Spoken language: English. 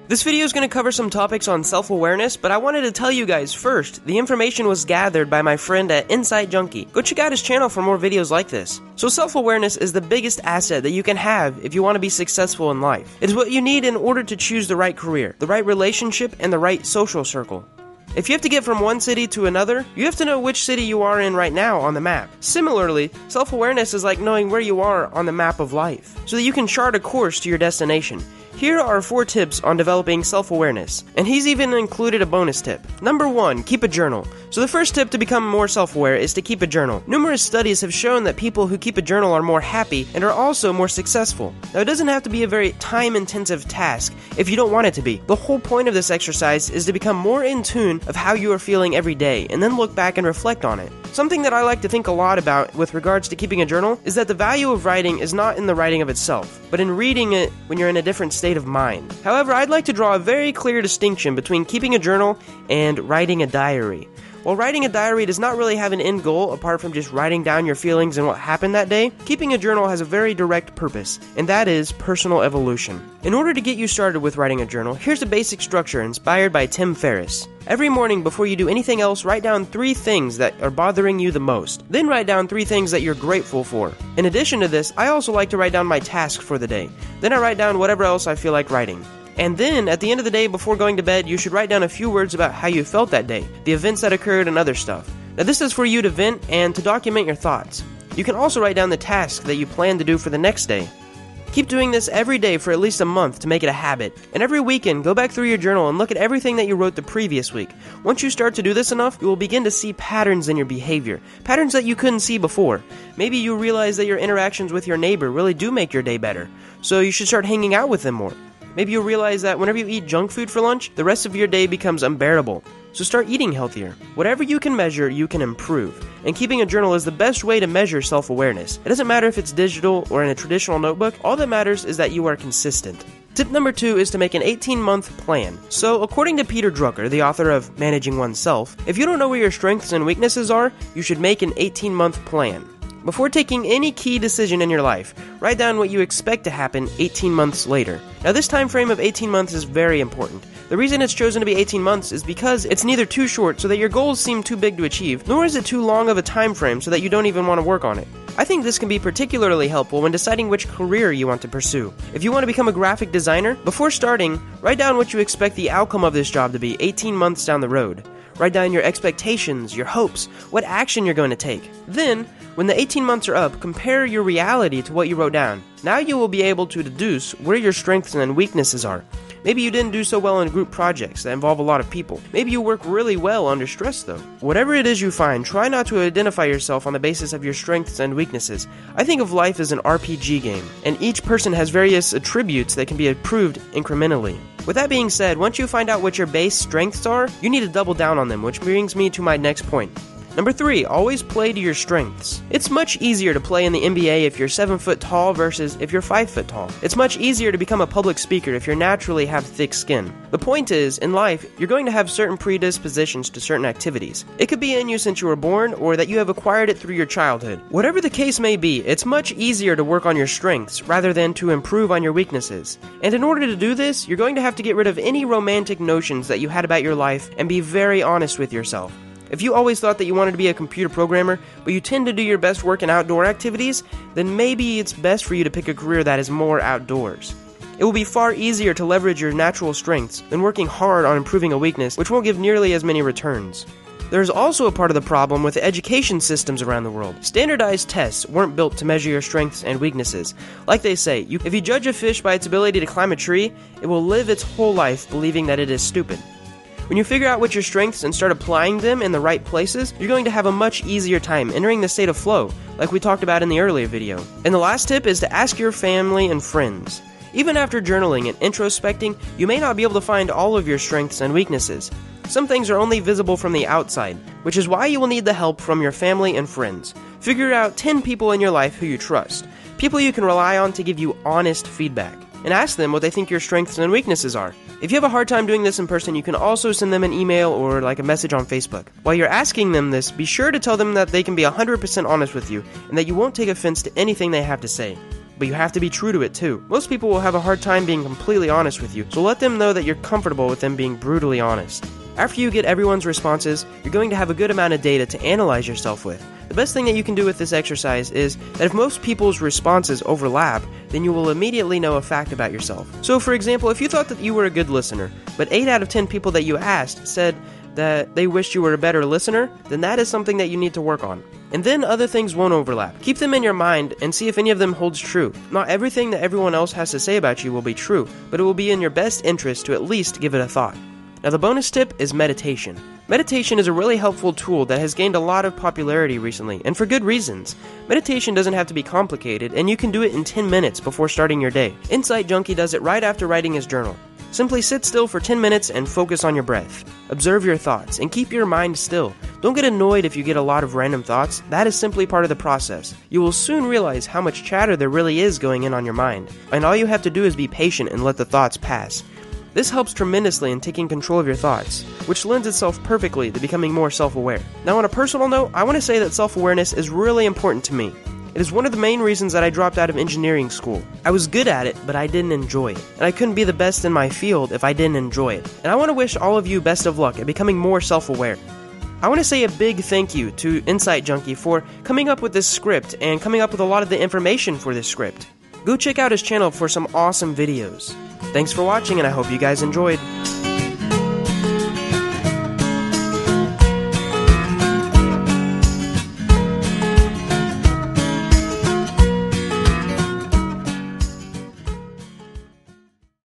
This video is going to cover some topics on self-awareness, but I wanted to tell you guys first, the information was gathered by my friend at Insight Junkie. Go check out his channel for more videos like this. So self-awareness is the biggest asset that you can have if you want to be successful in life. It is what you need in order to choose the right career, the right relationship, and the right social circle. If you have to get from one city to another, you have to know which city you are in right now on the map. Similarly, self-awareness is like knowing where you are on the map of life, so that you can chart a course to your destination. Here are 4 tips on developing self-awareness, and he's even included a bonus tip. Number 1, keep a journal. So the first tip to become more self-aware is to keep a journal. Numerous studies have shown that people who keep a journal are more happy and are also more successful. Now, it doesn't have to be a very time-intensive task if you don't want it to be. The whole point of this exercise is to become more in tune of how you are feeling every day, and then look back and reflect on it. Something that I like to think a lot about with regards to keeping a journal is that the value of writing is not in the writing of itself, but in reading it when you're in a different state of mind. However, I'd like to draw a very clear distinction between keeping a journal and writing a diary. While writing a diary does not really have an end goal apart from just writing down your feelings and what happened that day, keeping a journal has a very direct purpose, and that is personal evolution. In order to get you started with writing a journal, here's a basic structure inspired by Tim Ferriss. Every morning before you do anything else, write down 3 things that are bothering you the most. Then write down 3 things that you're grateful for. In addition to this, I also like to write down my tasks for the day. Then I write down whatever else I feel like writing. And then, at the end of the day before going to bed, you should write down a few words about how you felt that day, the events that occurred, and other stuff. Now this is for you to vent and to document your thoughts. You can also write down the task that you plan to do for the next day. Keep doing this every day for at least a month to make it a habit. And every weekend, go back through your journal and look at everything that you wrote the previous week. Once you start to do this enough, you will begin to see patterns in your behavior. Patterns that you couldn't see before. Maybe you realize that your interactions with your neighbor really do make your day better. So you should start hanging out with them more. Maybe you'll realize that whenever you eat junk food for lunch, the rest of your day becomes unbearable. So start eating healthier. Whatever you can measure, you can improve. And keeping a journal is the best way to measure self-awareness. It doesn't matter if it's digital or in a traditional notebook, all that matters is that you are consistent. Tip number 2 is to make an 18-month plan. So, according to Peter Drucker, the author of Managing Oneself, if you don't know where your strengths and weaknesses are, you should make an 18-month plan. Before taking any key decision in your life, write down what you expect to happen 18 months later. Now this time frame of 18 months is very important. The reason it's chosen to be 18 months is because it's neither too short so that your goals seem too big to achieve, nor is it too long of a time frame so that you don't even want to work on it. I think this can be particularly helpful when deciding which career you want to pursue. If you want to become a graphic designer, before starting, write down what you expect the outcome of this job to be 18 months down the road. Write down your expectations, your hopes, what action you're going to take. Then, when the 18 months are up, compare your reality to what you wrote down. Now you will be able to deduce where your strengths and weaknesses are. Maybe you didn't do so well in group projects that involve a lot of people. Maybe you work really well under stress though. Whatever it is you find, try not to identify yourself on the basis of your strengths and weaknesses. I think of life as an RPG game, and each person has various attributes that can be improved incrementally. With that being said, once you find out what your base strengths are, you need to double down on them, which brings me to my next point. Number 3, always play to your strengths. It's much easier to play in the NBA if you're 7 foot tall versus if you're 5 foot tall. It's much easier to become a public speaker if you naturally have thick skin. The point is, in life, you're going to have certain predispositions to certain activities. It could be in you since you were born, or that you have acquired it through your childhood. Whatever the case may be, it's much easier to work on your strengths rather than to improve on your weaknesses. And in order to do this, you're going to have to get rid of any romantic notions that you had about your life and be very honest with yourself. If you always thought that you wanted to be a computer programmer, but you tend to do your best work in outdoor activities, then maybe it's best for you to pick a career that is more outdoors. It will be far easier to leverage your natural strengths than working hard on improving a weakness, which won't give nearly as many returns. There's also a part of the problem with education systems around the world. Standardized tests weren't built to measure your strengths and weaknesses. Like they say, if you judge a fish by its ability to climb a tree, it will live its whole life believing that it is stupid. When you figure out what your strengths and start applying them in the right places, you're going to have a much easier time entering the state of flow, like we talked about in the earlier video. And the last tip is to ask your family and friends. Even after journaling and introspecting, you may not be able to find all of your strengths and weaknesses. Some things are only visible from the outside, which is why you will need the help from your family and friends. Figure out 10 people in your life who you trust, people you can rely on to give you honest feedback, and ask them what they think your strengths and weaknesses are. If you have a hard time doing this in person, you can also send them an email or a message on Facebook. While you're asking them this, be sure to tell them that they can be 100% honest with you and that you won't take offense to anything they have to say. but you have to be true to it too. Most people will have a hard time being completely honest with you, so let them know that you're comfortable with them being brutally honest. After you get everyone's responses, you're going to have a good amount of data to analyze yourself with. The best thing that you can do with this exercise is that if most people's responses overlap, then you will immediately know a fact about yourself. So for example, if you thought that you were a good listener, but 8 out of 10 people that you asked said that they wished you were a better listener, then that is something that you need to work on. And then other things won't overlap. Keep them in your mind and see if any of them holds true. Not everything that everyone else has to say about you will be true, but it will be in your best interest to at least give it a thought. Now the bonus tip is meditation. Meditation is a really helpful tool that has gained a lot of popularity recently, and for good reasons. Meditation doesn't have to be complicated, and you can do it in 10 minutes before starting your day. Insight Junkie does it right after writing his journal. Simply sit still for 10 minutes and focus on your breath. Observe your thoughts, and keep your mind still. Don't get annoyed if you get a lot of random thoughts. That is simply part of the process. You will soon realize how much chatter there really is going on your mind, and all you have to do is be patient and let the thoughts pass. This helps tremendously in taking control of your thoughts, which lends itself perfectly to becoming more self-aware. Now on a personal note, I want to say that self-awareness is really important to me. It is one of the main reasons that I dropped out of engineering school. I was good at it, but I didn't enjoy it. And I couldn't be the best in my field if I didn't enjoy it. And I want to wish all of you best of luck at becoming more self-aware. I want to say a big thank you to Insight Junkie for coming up with this script and coming up with a lot of the information for this script. Go check out his channel for some awesome videos. Thanks for watching, and I hope you guys enjoyed.